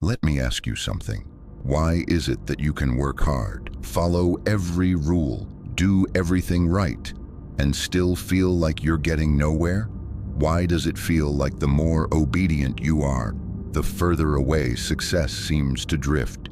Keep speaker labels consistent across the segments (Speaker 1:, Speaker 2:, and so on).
Speaker 1: Let me ask you something. Why is it that you can work hard, follow every rule, do everything right, and still feel like you're getting nowhere? Why does it feel like the more obedient you are, the further away success seems to drift?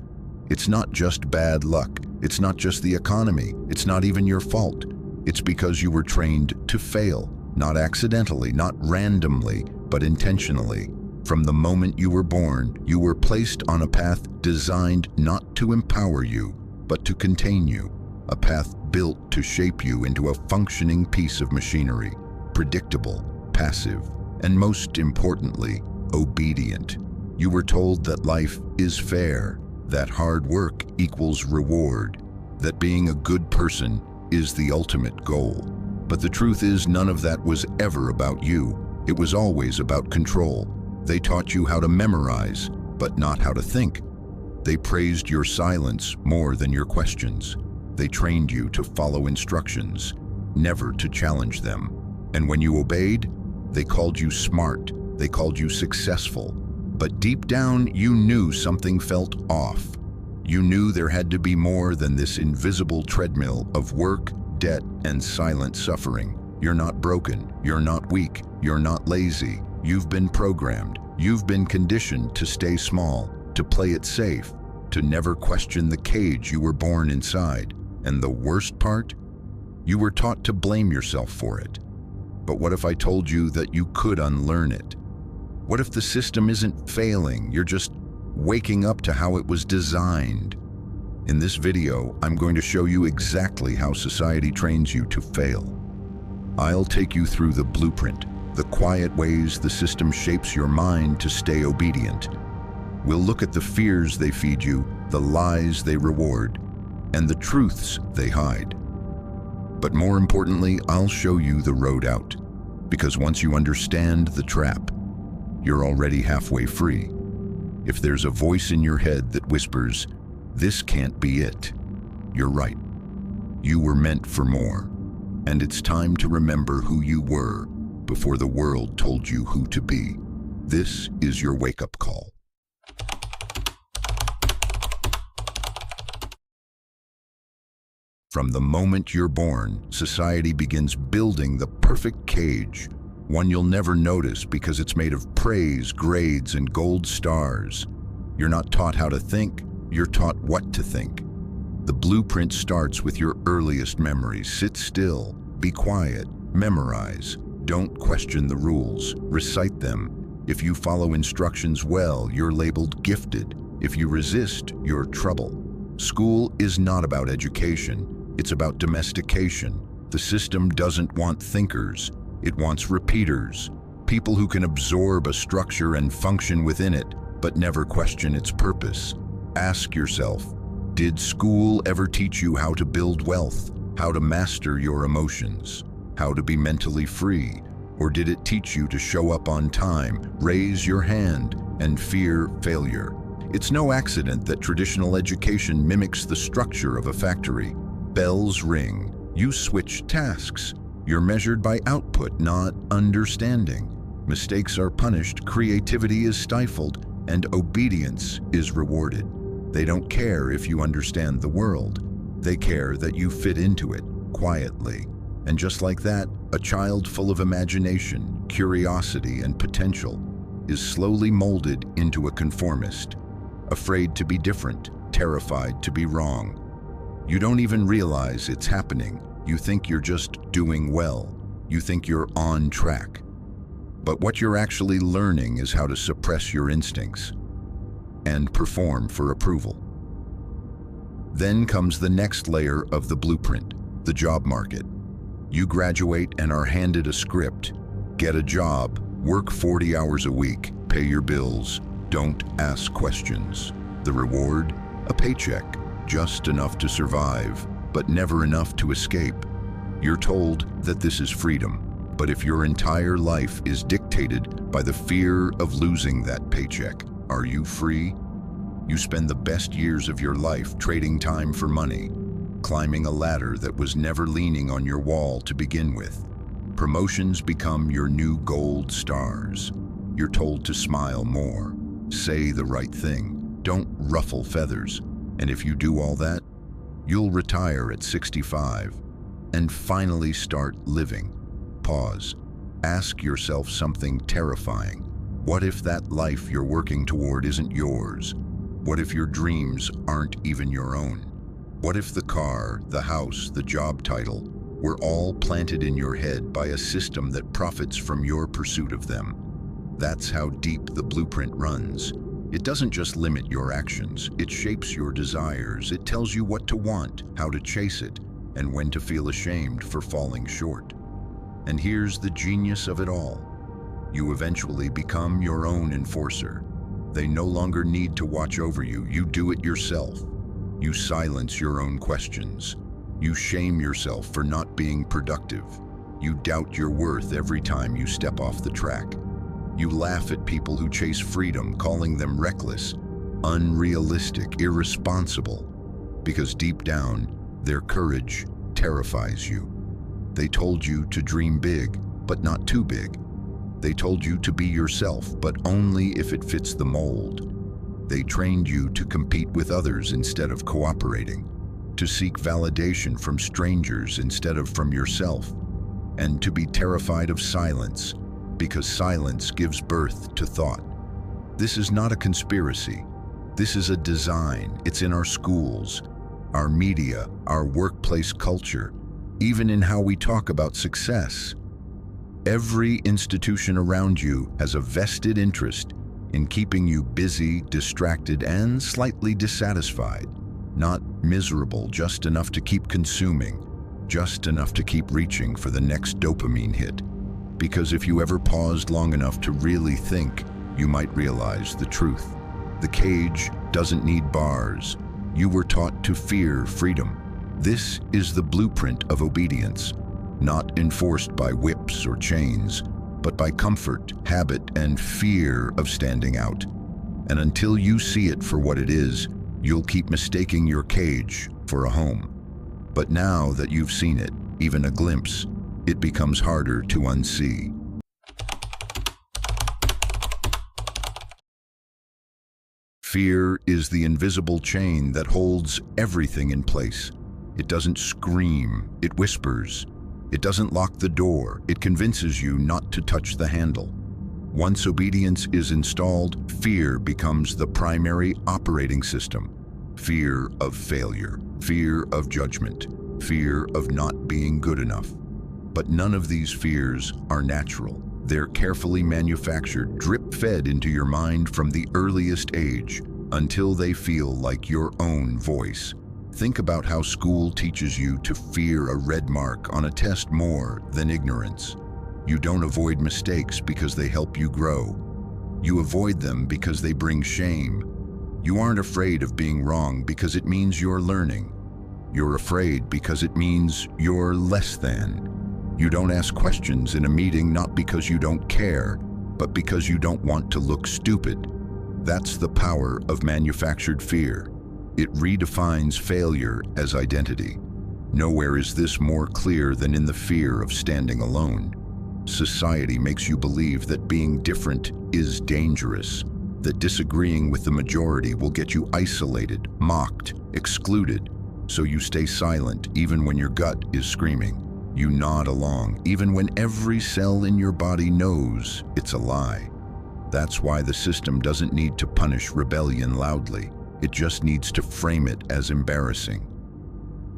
Speaker 1: It's not just bad luck. It's not just the economy. It's not even your fault. It's because you were trained to fail, not accidentally, not randomly, but intentionally. From the moment you were born, you were placed on a path designed not to empower you, but to contain you. A path built to shape you into a functioning piece of machinery, predictable, passive, and most importantly, obedient. You were told that life is fair, that hard work equals reward, that being a good person is the ultimate goal. But the truth is, none of that was ever about you. It was always about control. They taught you how to memorize, but not how to think. They praised your silence more than your questions. They trained you to follow instructions, never to challenge them. And when you obeyed, they called you smart, they called you successful. But deep down, you knew something felt off. You knew there had to be more than this invisible treadmill of work, debt, and silent suffering. You're not broken, you're not weak, you're not lazy. You've been programmed, you've been conditioned to stay small, to play it safe, to never question the cage you were born inside. And the worst part? You were taught to blame yourself for it. But what if I told you that you could unlearn it? What if the system isn't failing, you're just waking up to how it was designed? In this video, I'm going to show you exactly how society trains you to fail. I'll take you through the blueprint, the quiet ways the system shapes your mind to stay obedient. We'll look at the fears they feed you, the lies they reward, and the truths they hide. But more importantly, I'll show you the road out, because once you understand the trap, you're already halfway free. If there's a voice in your head that whispers, "This can't be it," you're right. You were meant for more, and it's time to remember who you were before the world told you who to be. This is your wake-up call. From the moment you're born, society begins building the perfect cage, one you'll never notice because it's made of praise, grades, and gold stars. You're not taught how to think, you're taught what to think. The blueprint starts with your earliest memories. Sit still, be quiet, memorize. Don't question the rules, recite them. If you follow instructions well, you're labeled gifted. If you resist, you're trouble. School is not about education. It's about domestication. The system doesn't want thinkers. It wants repeaters, people who can absorb a structure and function within it, but never question its purpose. Ask yourself, did school ever teach you how to build wealth, how to master your emotions, how to be mentally free? Or did it teach you to show up on time, raise your hand, and fear failure? It's no accident that traditional education mimics the structure of a factory. Bells ring, you switch tasks. You're measured by output, not understanding. Mistakes are punished, creativity is stifled, and obedience is rewarded. They don't care if you understand the world. They care that you fit into it quietly. And just like that, a child full of imagination, curiosity, and potential is slowly molded into a conformist, afraid to be different, terrified to be wrong. You don't even realize it's happening. You think you're just doing well. You think you're on track. But what you're actually learning is how to suppress your instincts and perform for approval. Then comes the next layer of the blueprint, the job market. You graduate and are handed a script. Get a job, work 40 hours a week, pay your bills, don't ask questions. The reward? A paycheck, just enough to survive, but never enough to escape. You're told that this is freedom, but if your entire life is dictated by the fear of losing that paycheck, are you free? You spend the best years of your life trading time for money, climbing a ladder that was never leaning on your wall to begin with. Promotions become your new gold stars. You're told to smile more, say the right thing, don't ruffle feathers. And if you do all that, you'll retire at 65 and finally start living. Pause. Ask yourself something terrifying. What if that life you're working toward isn't yours? What if your dreams aren't even your own? What if the car, the house, the job title were all planted in your head by a system that profits from your pursuit of them? That's how deep the blueprint runs. It doesn't just limit your actions, it shapes your desires. It tells you what to want, how to chase it, and when to feel ashamed for falling short. And here's the genius of it all. You eventually become your own enforcer. They no longer need to watch over you. You do it yourself. You silence your own questions. You shame yourself for not being productive. You doubt your worth every time you step off the track. You laugh at people who chase freedom, calling them reckless, unrealistic, irresponsible, because deep down, their courage terrifies you. They told you to dream big, but not too big. They told you to be yourself, but only if it fits the mold. They trained you to compete with others instead of cooperating, to seek validation from strangers instead of from yourself, and to be terrified of silence, because silence gives birth to thought. This is not a conspiracy. This is a design. It's in our schools, our media, our workplace culture, even in how we talk about success. Every institution around you has a vested interest in keeping you busy, distracted, and slightly dissatisfied. Not miserable, just enough to keep consuming, just enough to keep reaching for the next dopamine hit. Because if you ever paused long enough to really think, you might realize the truth. The cage doesn't need bars. You were taught to fear freedom. This is the blueprint of obedience, not enforced by whips or chains, but by comfort, habit, and fear of standing out. And until you see it for what it is, you'll keep mistaking your cage for a home. But now that you've seen it, even a glimpse, it becomes harder to unsee. Fear is the invisible chain that holds everything in place. It doesn't scream, it whispers. It doesn't lock the door, it convinces you not to touch the handle. Once obedience is installed, fear becomes the primary operating system. Fear of failure, fear of judgment, fear of not being good enough. But none of these fears are natural. They're carefully manufactured, drip-fed into your mind from the earliest age until they feel like your own voice. Think about how school teaches you to fear a red mark on a test more than ignorance. You don't avoid mistakes because they help you grow. You avoid them because they bring shame. You aren't afraid of being wrong because it means you're learning. You're afraid because it means you're less than. You don't ask questions in a meeting not because you don't care, but because you don't want to look stupid. That's the power of manufactured fear. It redefines failure as identity. Nowhere is this more clear than in the fear of standing alone. Society makes you believe that being different is dangerous, that disagreeing with the majority will get you isolated, mocked, excluded. So you stay silent even when your gut is screaming. You nod along even when every cell in your body knows it's a lie. That's why the system doesn't need to punish rebellion loudly. It just needs to frame it as embarrassing.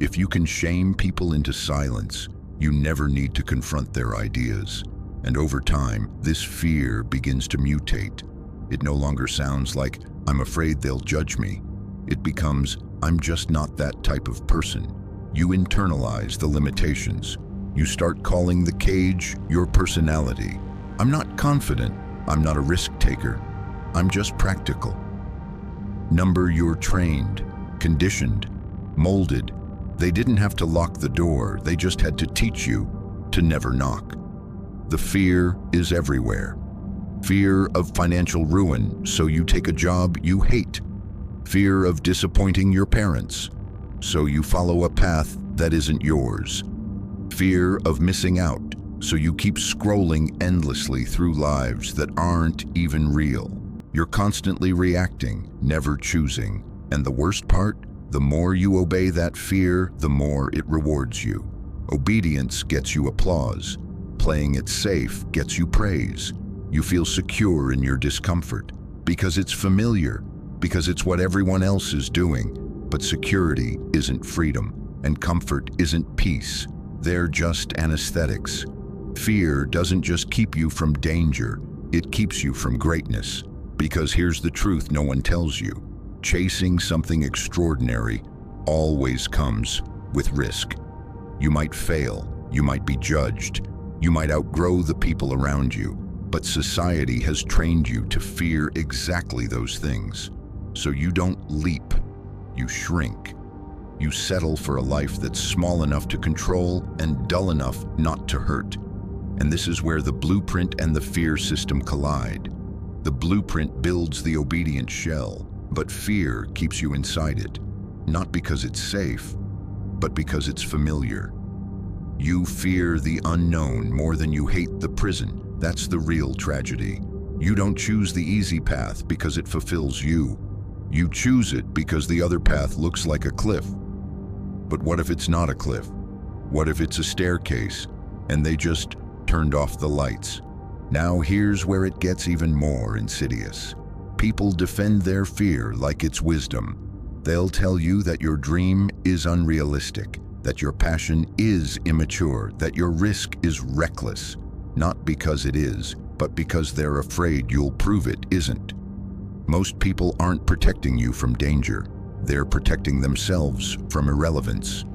Speaker 1: If you can shame people into silence, you never need to confront their ideas. And over time, this fear begins to mutate. It no longer sounds like, "I'm afraid they'll judge me." It becomes, "I'm just not that type of person." You internalize the limitations. You start calling the cage your personality. "I'm not confident. I'm not a risk taker. I'm just practical." Number, you're trained, conditioned, molded. They didn't have to lock the door, they just had to teach you to never knock. The fear is everywhere. Fear of financial ruin, so you take a job you hate. Fear of disappointing your parents, so you follow a path that isn't yours. Fear of missing out, so you keep scrolling endlessly through lives that aren't even real. You're constantly reacting, never choosing. And the worst part? The more you obey that fear, the more it rewards you. Obedience gets you applause. Playing it safe gets you praise. You feel secure in your discomfort because it's familiar, because it's what everyone else is doing. But security isn't freedom, and comfort isn't peace. They're just anesthetics. Fear doesn't just keep you from danger, it keeps you from greatness. Because here's the truth no one tells you. Chasing something extraordinary always comes with risk. You might fail, you might be judged, you might outgrow the people around you, but society has trained you to fear exactly those things. So you don't leap, you shrink. You settle for a life that's small enough to control and dull enough not to hurt. And this is where the blueprint and the fear system collide. The blueprint builds the obedient shell, but fear keeps you inside it, not because it's safe, but because it's familiar. You fear the unknown more than you hate the prison. That's the real tragedy. You don't choose the easy path because it fulfills you. You choose it because the other path looks like a cliff. But what if it's not a cliff? What if it's a staircase, and they just turned off the lights? Now here's where it gets even more insidious. People defend their fear like it's wisdom. They'll tell you that your dream is unrealistic, that your passion is immature, that your risk is reckless. Not because it is, but because they're afraid you'll prove it isn't. Most people aren't protecting you from danger. They're protecting themselves from irrelevance.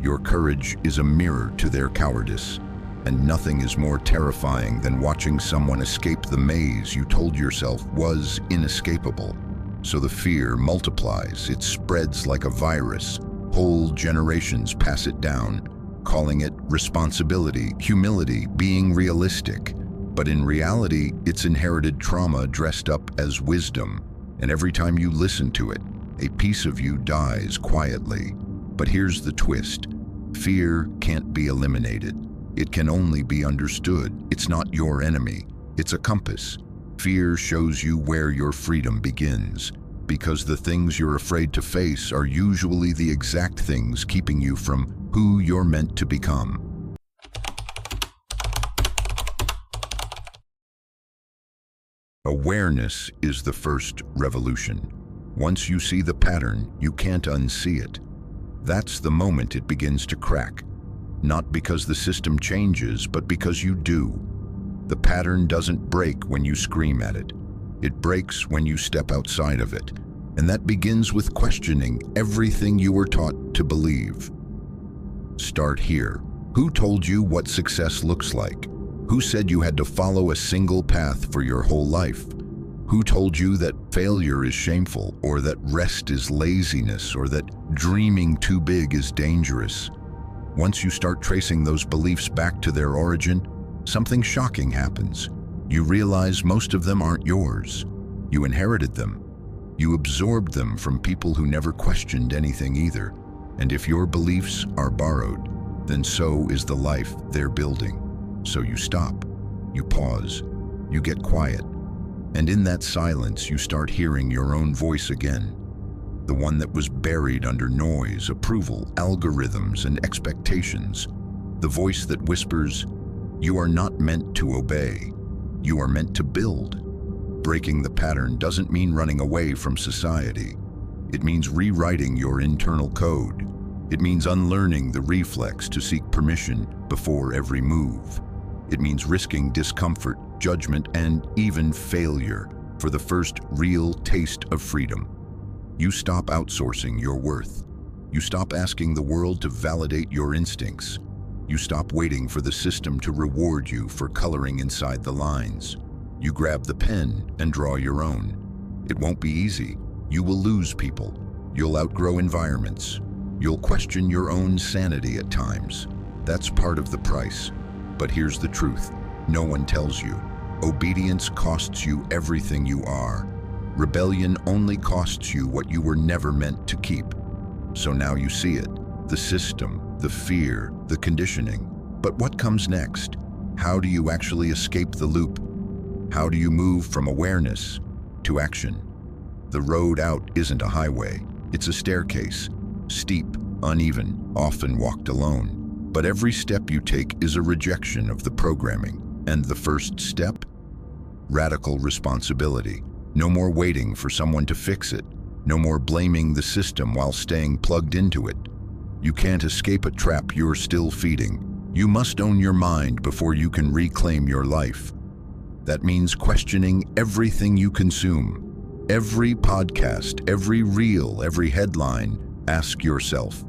Speaker 1: Your courage is a mirror to their cowardice. And nothing is more terrifying than watching someone escape the maze you told yourself was inescapable. So the fear multiplies, it spreads like a virus. Whole generations pass it down, calling it responsibility, humility, being realistic. But in reality, it's inherited trauma dressed up as wisdom. And every time you listen to it, a piece of you dies quietly. But here's the twist. Fear can't be eliminated. It can only be understood. It's not your enemy. It's a compass. Fear shows you where your freedom begins, because the things you're afraid to face are usually the exact things keeping you from who you're meant to become. Awareness is the first revolution. Once you see the pattern, you can't unsee it. That's the moment it begins to crack. Not because the system changes, but because you do. The pattern doesn't break when you scream at it. It breaks when you step outside of it. And that begins with questioning everything you were taught to believe. Start here. Who told you what success looks like? Who said you had to follow a single path for your whole life? Who told you that failure is shameful, or that rest is laziness, or that dreaming too big is dangerous? Once you start tracing those beliefs back to their origin, something shocking happens. You realize most of them aren't yours. You inherited them. You absorbed them from people who never questioned anything either. And if your beliefs are borrowed, then so is the life they're building. So you stop, you pause, you get quiet. And in that silence, you start hearing your own voice again. The one that was buried under noise, approval, algorithms, and expectations. The voice that whispers, "You are not meant to obey. You are meant to build." Breaking the pattern doesn't mean running away from society. It means rewriting your internal code. It means unlearning the reflex to seek permission before every move. It means risking discomfort, judgment, and even failure for the first real taste of freedom. You stop outsourcing your worth. You stop asking the world to validate your instincts. You stop waiting for the system to reward you for coloring inside the lines. You grab the pen and draw your own. It won't be easy. You will lose people. You'll outgrow environments. You'll question your own sanity at times. That's part of the price. But here's the truth. No one tells you. Obedience costs you everything you are. Rebellion only costs you what you were never meant to keep. So now you see it. The system, the fear, the conditioning. But what comes next? How do you actually escape the loop? How do you move from awareness to action. The road out isn't a highway, it's a staircase. Steep, uneven, often walked alone. But every step you take is a rejection of the programming. And the first step? Radical responsibility. No more waiting for someone to fix it. No more blaming the system while staying plugged into it. You can't escape a trap you're still feeding. You must own your mind before you can reclaim your life. That means questioning everything you consume. Every podcast, every reel, every headline. Ask yourself,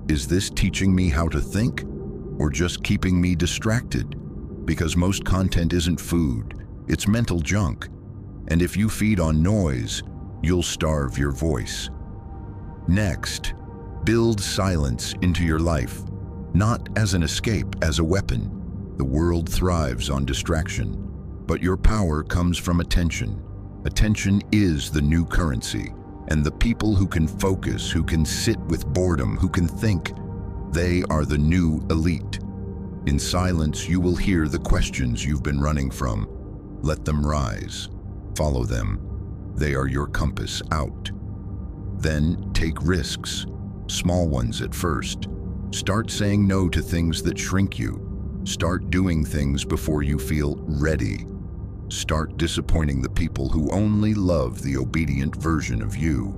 Speaker 1: is this teaching me how to think, or just keeping me distracted? Because most content isn't food, it's mental junk. And if you feed on noise, you'll starve your voice. Next, build silence into your life, not as an escape, as a weapon. The world thrives on distraction, but your power comes from attention. Attention is the new currency. And the people who can focus, who can sit with boredom, who can think, they are the new elite. In silence, you will hear the questions you've been running from. Let them rise. Follow them. They are your compass out. Then take risks, small ones at first. Start saying no to things that shrink you. Start doing things before you feel ready. Start disappointing the people who only love the obedient version of you.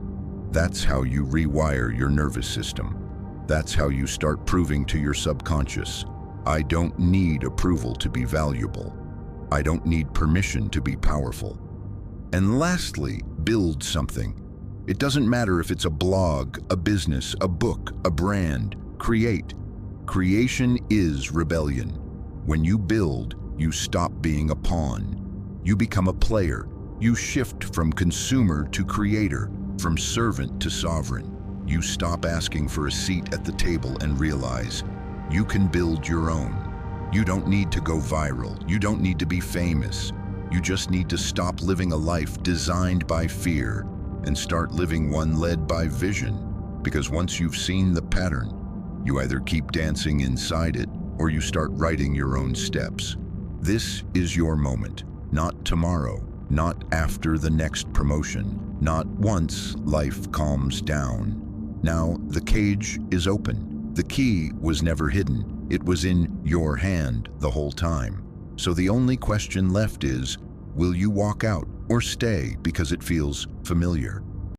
Speaker 1: That's how you rewire your nervous system. That's how you start proving to your subconscious, I don't need approval to be valuable. I don't need permission to be powerful. And lastly, build something. It doesn't matter if it's a blog, a business, a book, a brand. Create. Creation is rebellion. When you build, you stop being a pawn. You become a player. You shift from consumer to creator, from servant to sovereign. You stop asking for a seat at the table and realize you can build your own. You don't need to go viral. You don't need to be famous. You just need to stop living a life designed by fear and start living one led by vision. Because once you've seen the pattern, you either keep dancing inside it or you start writing your own steps. This is your moment. Not tomorrow, not after the next promotion, not once life calms down. Now the cage is open. The key was never hidden. It was in your hand the whole time. So the only question left is, will you walk out or stay because it feels familiar?